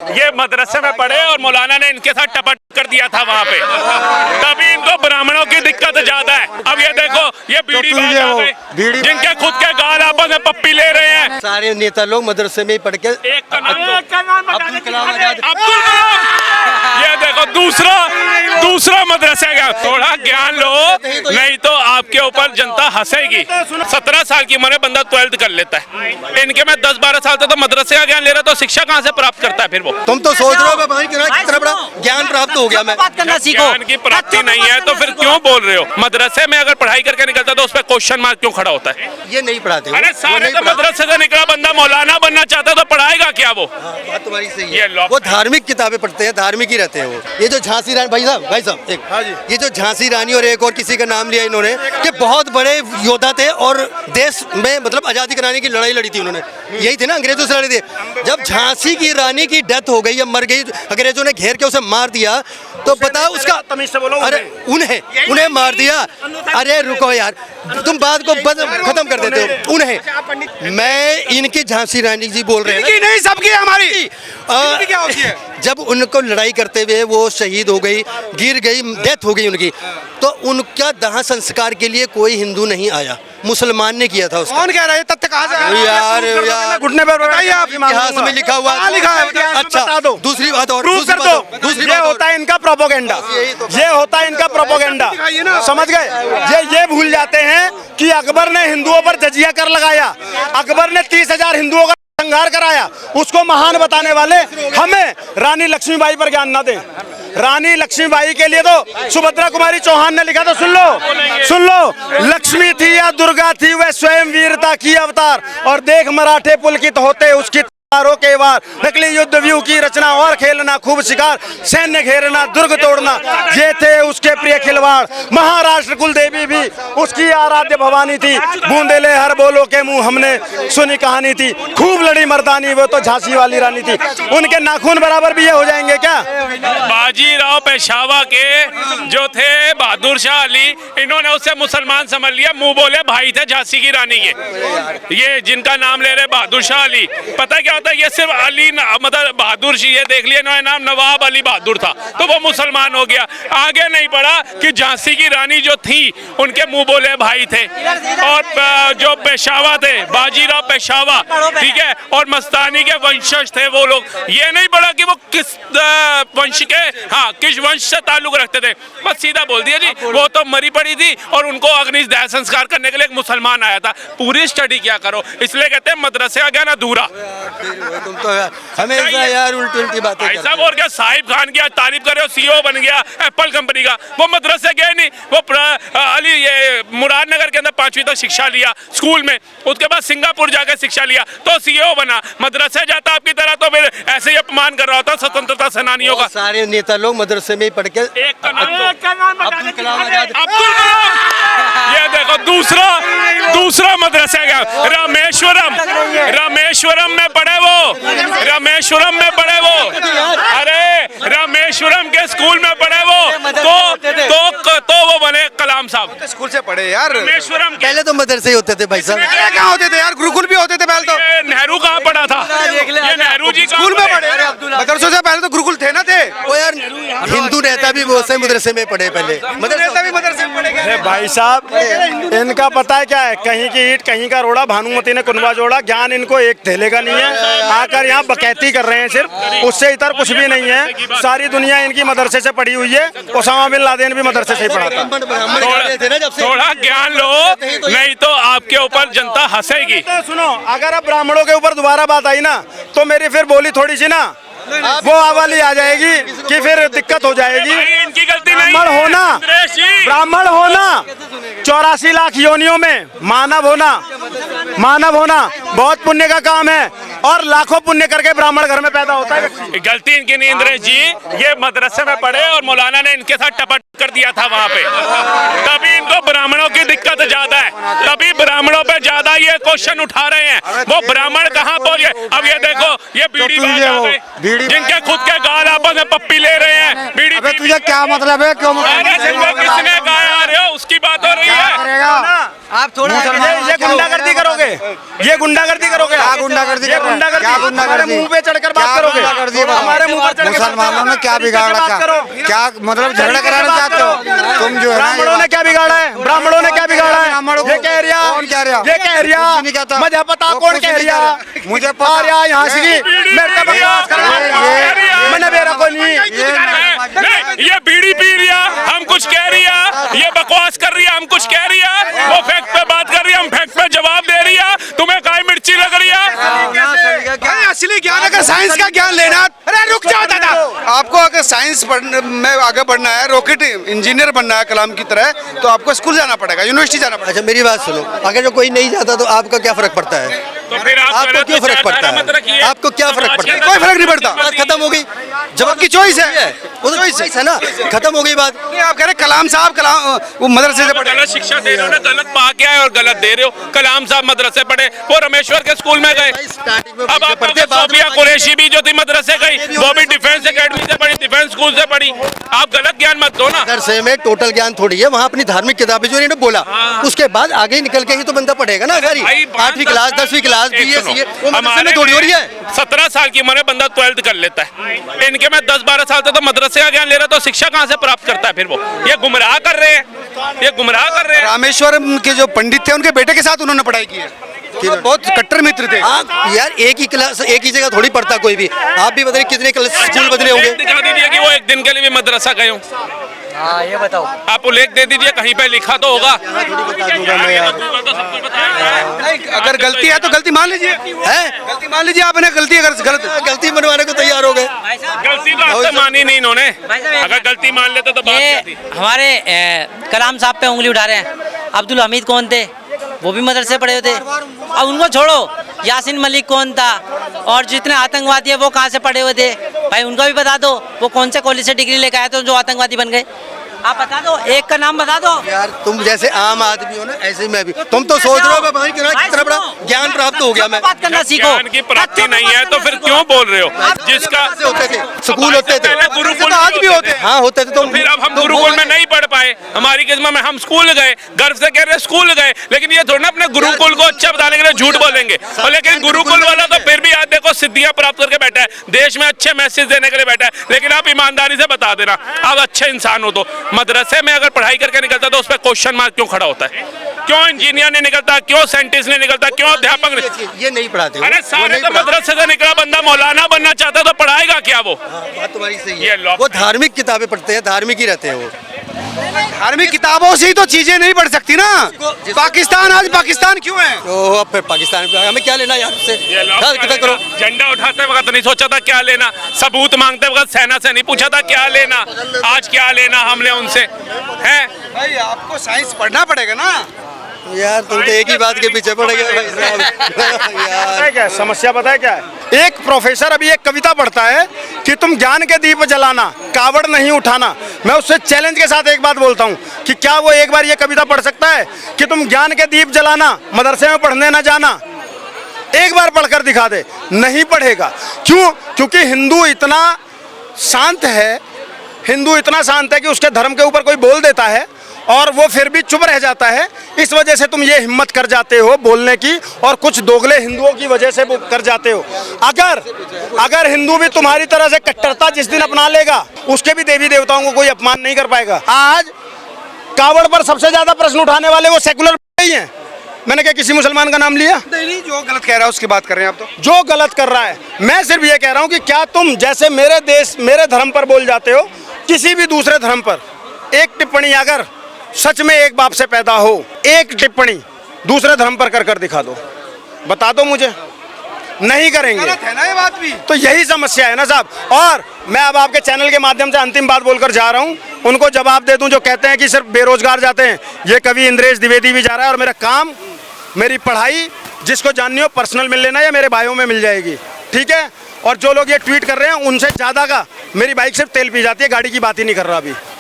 ये मदरसे में पढ़े और मौलाना ने इनके साथ टपट कर दिया था वहाँ पे, तभी इनको ब्राह्मणों की दिक्कत ज्यादा है। अब ये देखो ये बीड़ी जिनके खुद के गाल आपस में पप्पी ले रहे हैं। सारे नेता लोग मदरसे में ही पढ़ के एक का नाम अब्दुल कलाम। ये देखो दूसरा मदरसा का थोड़ा ज्ञान लो, नहीं तो आपके ऊपर जनता हंसेगी। 17 साल की उम्र में बंदा 12th कर लेता है, इनके में 10-12 साल तक तो मदरसे का ज्ञान ले रहा, तो शिक्षा कहाँ से प्राप्त करता है फिर वो? तुम तो सोच रहे हो भाई कितना बड़ा ज्ञान प्राप्त हो गया। मैं बात करना सीखो। ज्ञान की प्राप्ति नहीं है तो फिर क्यों बोल रहे हो? मदरसे में अगर पढ़ाई करके निकलता तो उस पर क्वेश्चन मार्क क्यों खड़ा होता है? ये नहीं पढ़ाते। अरे सारे तो मदरसे से निकला बंदा मौलाना बनना चाहता तो पढ़ाएगा क्या वो? बात तुम्हारी सही है। वो धार्मिक किताबें पढ़ते हैं, धार्मिक ही रहते हैं वो। ये जो झांसी रानी भाई साहब एक ये जो झांसी रानी और एक और किसी का नाम लिया इन्होंने कि बहुत बड़े योद्धा थे और देश में मतलब आजादी कराने की लड़ाई लड़ी थी उन्होंने, यही थे ना, अंग्रेजों से लड़े थे। जब झांसी की रानी की डेथ हो गई या मर गई, अंग्रेजों ने घेर के उसे मार दिया, तो पता उसका अरे उन्हें मार दिया। अरे रुको यार, तुम बात को खत्म कर देते हो। उन्हें मैं इनकी झांसी रानी जी बोल रहे हैं, नहीं सबकी हमारी क्या होती है? जब उनको लड़ाई करते हुए वो शहीद हो गई, गिर गई, डेथ हो गई उनकी, तो उनका दाह संस्कार के लिए कोई हिंदू नहीं आया, मुसलमान ने किया था उसका। कौन कह रहा है? तथ्य कहाँ से आ रहा है? यार घुटने पर बताइए आप। इतिहास में लिखा हुआ है। लिखा है? अच्छा दूसरी बात और प्रूव कर दो। दूसरी ये होता है इनका प्रोपोगेंडा, ये होता है इनका प्रोपोगेंडा, समझ गए? ये भूल जाते हैं कि अकबर ने हिंदुओं पर जजिया कर लगाया, अकबर ने 30,000 हिंदुओं का संहार कराया, उसको महान बताने वाले हमें रानी लक्ष्मीबाई पर ज्ञान ना दें। रानी लक्ष्मीबाई के लिए तो सुभद्रा कुमारी चौहान ने लिखा, तो सुन लो, लक्ष्मी थी या दुर्गा थी, वह स्वयं वीरता की अवतार, और देख मराठे पुलकित होते उसकी के वार, नकली युद्ध व्यू की रचना और खेलना खूब शिकार, सैन्य घेरना दुर्ग तोड़ना, ये थे उसके प्रिय खिलवाड़। महाराष्ट्र कुल देवी भी उसकी आराध्य भवानी थी, बूंदेले हर बोलो के मुंह हमने सुनी कहानी थी, खूब लड़ी मर्दानी, वो तो झांसी वाली रानी थी। उनके नाखून बराबर भी ये हो जाएंगे क्या? बाजीराव पेशवा के जो थे बहादुर शाह अली, इन्होंने उससे मुसलमान समझ लिया, मुंह बोले भाई थे झांसी की रानी के। ये जिनका नाम ले रहे बहादुर शाह अली, पता क्या होता है? ये सिर्फ अली मतलब बहादुर जी, ये देख लिया इन्होंने नाम नवाब अली बहादुर था तो वो मुसलमान हो गया। आगे नहीं पड़ा कि झांसी की रानी जो थी उनके मुंह बोले भाई थे, और जो पेशवा थे बाजीराव पेशवा, ठीक है, और मस्तानी के वंशज थे वो लोग। ये नहीं पड़ा कि वो किस वंश के, हाँ किस वंश से ताल्लुक रखते थे, बस सीधा बोल दिया जी वो तो मरी पड़ी थी और उनको अग्नि दाह संस्कार करने के लिए एक मुसलमान आया था। पूरी स्टडी क्या करो, इसलिए कहते हैं मदरसे का ज्ञान अधूरा। तुम तो हमेशा यार उल्टी बातें ऐसा बोल के साहिब खान की तारीफ कर रहे हो, सीईओ बन गया एप्पल कंपनी का, वो मदरसे गए नहीं, वो अली ये मुरादनगर के अंदर 5वीं तक शिक्षा लिया स्कूल में, उसके बाद सिंगापुर जाकर शिक्षा लिया तो सीईओ बना। मदरसे जाता आपकी तरह तो फिर ऐसे ही अपमान कर रहा होता स्वतंत्रता सेनानियों का। सारे नेता लोग मदरसे में ही पढ़ के एक का नाम अब्दुल कलाम। ये देखो दूसरा मदरसा का रामेश्वरम में पढ़े वो, अरे रामेश्वरम के स्कूल में पढ़े वो, तो वो बने कलाम साहब। स्कूल से पढ़े यार, रामेश्वरम पहले तो मदरसे ही होते थे भाई साहब। क्या होते थे यार? गुरुकुल भी होते थे पहले तो। नेहरू कहाँ पढ़ा था? ये नेहरू जी स्कूल में पढ़े, मदरसों से पहले तो गुरुकुल थे ना थे वो यार। हिंदू नेता भी बहुत से मदरसे में पढ़े, पहले मदरसे में पढ़े। भाई साहब इनका पता है क्या है? कहीं की ईंट कहीं का रोड़ा, भानुमती ने कुनबा जोड़ा, ज्ञान इनको एक थैले का नहीं है। आकर यहाँ बकैती कर रहे हैं सिर्फ, उससे इतर कुछ भी नहीं है। सारी दुनिया इनकी मदरसे से पढ़ी हुई है। ओसामा बिन लादेन भी मदरसे से ही पढ़ा था। थोड़ा ज्ञान लो, नहीं तो आपके ऊपर जनता हंसेगी। तो सुनो, अगर अब ब्राह्मणों के ऊपर दोबारा बात आई ना तो मेरी फिर बोली थोड़ी सी ना वो आवाली आ जाएगी कि फिर दिक्कत हो जाएगी। इनकी गलती नहीं, ब्राह्मण होना 84 लाख योनियों में मानव होना बहुत पुण्य का काम है, और लाखों पुण्य करके ब्राह्मण घर में पैदा होता है। गलती इनकी नहीं इंद्रेश जी, ये मदरसे में पढ़े और मौलाना ने इनके साथ टपट कर दिया था वहाँ पे, तभी इनको ब्राह्मणों की दिक्कत ज्यादा है, तभी ब्राह्मणों पे ज्यादा ये क्वेश्चन उठा रहे हैं। वो ब्राह्मण कहाँ पहुँच गए? अब ये देखो ये बीड़ी जिनके खुद के गाल आपस में पप्पी ले रहे हैं, बीड़ी। अबे तुझे क्या मतलब है? क्यों किसने गाया? उसकी बात हो रही है। आप थोड़ा ये गुंडागर्दी करोगे, ये गुंडागर्दी करोगे, क्या गुंडागर्दी ये गुंडागर्दी, क्या गुंडागर्दी? हमारे मुंह पे चढ़कर बात करोगे, हमारे मुंह पर चढ़कर मुसलमानों ने क्या बिगाड़ा? क्या मतलब झगड़ा कराना चाहते हो तुम? जो है ब्राह्मणों ने क्या बिगाड़ा है? ब्राह्मणों ने क्या बिगाड़ा है? ये कह रिया, कौन कह रहा? ये कह रिया, कुछ नहीं कहता। मुझे पता वो कौन कुछ कह नहीं रिया, कह रहा। मुझे पता। आ रहा यहाँ से मेरे से बकवास कर रहा है, मैंने मेरा को नहीं। ये बीड़ी पी रिया, हम कुछ कह रिया, ये बकवास कर रही है, हम कुछ कह रही है, वो फैक्ट पे बात कर रही है, हम फैक्ट पे जवाब दे रही है, तुम्हें काय मिर्ची लग रही है? अरे असली ज्ञान अगर साइंस का ज्ञान लेना, अरे रुक जाओ दादा, आपको अगर साइंस में आगे बढ़ना है, रॉकेट इंजीनियर बनना है कलाम की तरह, तो आपको स्कूल जाना पड़ेगा, यूनिवर्सिटी जाना पड़ेगा। अच्छा मेरी बात सुनो, अगर जो कोई नहीं जाता तो आपका क्या फर्क पड़ता है? तो फिर आप आपको गलत क्यों फर्क पड़ता विचारधारा मत रखिए। है? आपको क्या फर्क पड़ता है? कोई फर्क नहीं पड़ता। बात खत्म हो गई, जब आपकी चॉइस है, वो तो चॉइस है ना, खत्म हो गई बात। नहीं, आप कह रहे कलाम साहब कलाम वो मदरसे से पढ़े, गलत शिक्षा दे रहे हो ना, गलत पा के आए और गलत दे रहे हो। कलाम साहब मदरसे पढ़े, वो रमेश्वर के स्कूल में गए। स्टार्टिंग में अब आप पढ़ते, बाद में सोफिया कुरैशी भी जो थी मदरसे गई, वो भी डिफेंस एकेडमी से पढ़ी, डिफेंस स्कूल से पढ़ी। आप गलत ज्ञान मत दो ना। मदरसे में टोटल ज्ञान थोड़ी है, वहाँ अपनी धार्मिक किताबें जो इन्होंने बोला, उसके बाद आगे निकल के ही तो बंदा पढ़ेगा ना। सारी 8वीं क्लास 10वीं क्लास BA वो मदरसे में थोड़ी हो रही है। 17 साल की उम्र में बंदा 12th कर लेता है, इनके में 10-12 साल तक तो मदरसे का ज्ञान ले रहा, तो शिक्षा कहाँ से प्राप्त करता है फिर वो? ये गुमराह कर रहे हैं, ये गुमराह कर रहे हैं। रामेश्वरम के जो पंडित थे उनके बेटे के साथ उन्होंने पढ़ाई की है, तो बहुत कट्टर मित्र थे। आप यार एक ही क्लास एक ही जगह थोड़ी पढ़ता कोई भी। आप भी बताइए कितने स्कूल बदले होंगे। दिखा दीजिए कि वो एक दिन के लिए भी मदरसा गए हो। हाँ ये बताओ। आप उल्लेख दे दीजिए, कहीं पे लिखा तो होगा। बता दूंगा मैं यार। नहीं, अगर गलती है तो गलती मान लीजिए, है गलती मान लीजिए, आपने गलती अगर गलत गलती मनवाने को तैयार हो गए। गलती तो आपसे मानी नहीं इन्होंने, अगर गलती मान लेते तो बात क्या थी? हमारे कलाम साहब पे उंगली उठा रहे हैं। अब्दुल हमीद कौन थे? वो भी मदरसे पढ़े हुए थे। अब उनको छोड़ो, यासीन मलिक कौन था? और जितने आतंकवादी है वो कहाँ से पढ़े हुए थे? भाई उनका भी बता दो, वो कौन से कॉलेज से डिग्री लेकर आए थे जो आतंकवादी बन गए? आप बता दो, एक का नाम बता दो। यार तुम जैसे आम आदमी हो ना, ऐसे ही मैं भी। तुम तो सोच रहे हो भाई कितना बड़ा ज्ञान प्राप्त हो गया। मैं बात करना सीखो। ज्ञान की प्राप्ति नहीं है तो फिर क्यों बोल रहे हो? जिसका होते थे स्कूल होते थे, गुरुकुल आज भी होते। हाँ होते थे। तो फिर अब हम गुरुकुल में नहीं पढ़ पाए, हमारी किस्मत में हम स्कूल गए, गर्व से कह रहे स्कूल गए, लेकिन ये थोड़ा ना अपने गुरुकुल को अच्छा बताने के लिए झूठ बोलेंगे। और लेकिन गुरुकुल वाला तो फिर भी आज देखो सिद्धियां प्राप्त करके बैठा है, देश में अच्छे मैसेज देने के लिए बैठा है। लेकिन आप ईमानदारी से बता देना, आप अच्छे इंसान हो तो मदरसे में अगर पढ़ाई करके निकलता तो उस पर क्वेश्चन मार्क क्यों खड़ा होता है? क्यों इंजीनियर नहीं निकलता? क्यों साइंटिस्ट नहीं निकलता? क्यों अध्यापक? ये नहीं पढ़ाते। अरे सारे तो मदरसे से निकला बंदा मौलाना बनना चाहता तो पढ़ाएगा क्या वो? बात तुम्हारी सही ये है। लॉ- वो धार्मिक किताबें पढ़ते हैं, धार्मिक ही रहते हैं वो। धार्मिक किताबों से ही तो चीजें नहीं बढ़ सकती ना। पाकिस्तान आज पाकिस्तान क्यों है? तो अब फिर पाकिस्तान पे हमें क्या लेना यार उससे? ये लॉ- करो। झंडा उठाते वक्त नहीं सोचा था क्या लेना, सबूत मांगते वक्त सेना से नहीं पूछा था क्या लेना, आज क्या लेना हमने उनसे है? भाई आपको साइंस पढ़ना पड़ेगा ना। यार तुम तो एक ही बात के पीछे पड़ गए भाई साहब। यार पता है क्या है? समस्या पता है क्या है? एक प्रोफेसर अभी एक कविता पढ़ता है कि तुम ज्ञान के दीप जलाना, कावड़ नहीं उठाना। मैं उससे चैलेंज के साथ एक बात बोलता हूँ कि क्या वो एक बार ये कविता पढ़ सकता है कि तुम ज्ञान के दीप जलाना, मदरसे में पढ़ने ना जाना? एक बार पढ़कर दिखा दे, नहीं पढ़ेगा। क्यों? क्योंकि हिंदू इतना शांत है, हिंदू इतना शांत है कि उसके धर्म के ऊपर कोई बोल देता है और वो फिर भी चुप रह जाता है। इस वजह से तुम ये हिम्मत कर जाते हो बोलने की, और कुछ दोगले हिंदुओं की वजह से वो कर जाते हो। अगर हिंदू भी तुम्हारी तरह से कट्टरता जिस दिन अपना लेगा, उसके भी देवी देवताओं को कोई अपमान नहीं कर पाएगा। आज कावड़ पर सबसे ज्यादा प्रश्न उठाने वाले वो सेकुलर ही हैं। मैंने क्या किसी मुसलमान का नाम लिया? नहीं, जो गलत कह रहा है उसकी बात कर रहे हैं आप तो। जो गलत कर रहा है, मैं सिर्फ ये कह रहा हूँ कि क्या तुम जैसे मेरे देश मेरे धर्म पर बोल जाते हो, किसी भी दूसरे धर्म पर एक टिप्पणी अगर सच में एक बाप से पैदा हो, एक टिप्पणी दूसरे धर्म पर कर दिखा दो, बता दो मुझे। नहीं करेंगे। गलत है ना ये बात भी। तो यही समस्या है ना साहब। और मैं अब आपके चैनल के माध्यम से अंतिम बात बोलकर जा रहा हूँ, उनको जवाब दे दूं जो कहते हैं कि सिर्फ बेरोजगार जाते हैं। ये कवि इंद्रेश द्विवेदी भी जा रहा है, और मेरा काम, मेरी पढ़ाई जिसको जाननी हो पर्सनल मिल लेना या मेरे भाइयों में मिल जाएगी, ठीक है? और जो लोग ये ट्वीट कर रहे हैं उनसे ज़्यादा का मेरी बाइक सिर्फ तेल पी जाती है, गाड़ी की बात ही नहीं कर रहा अभी।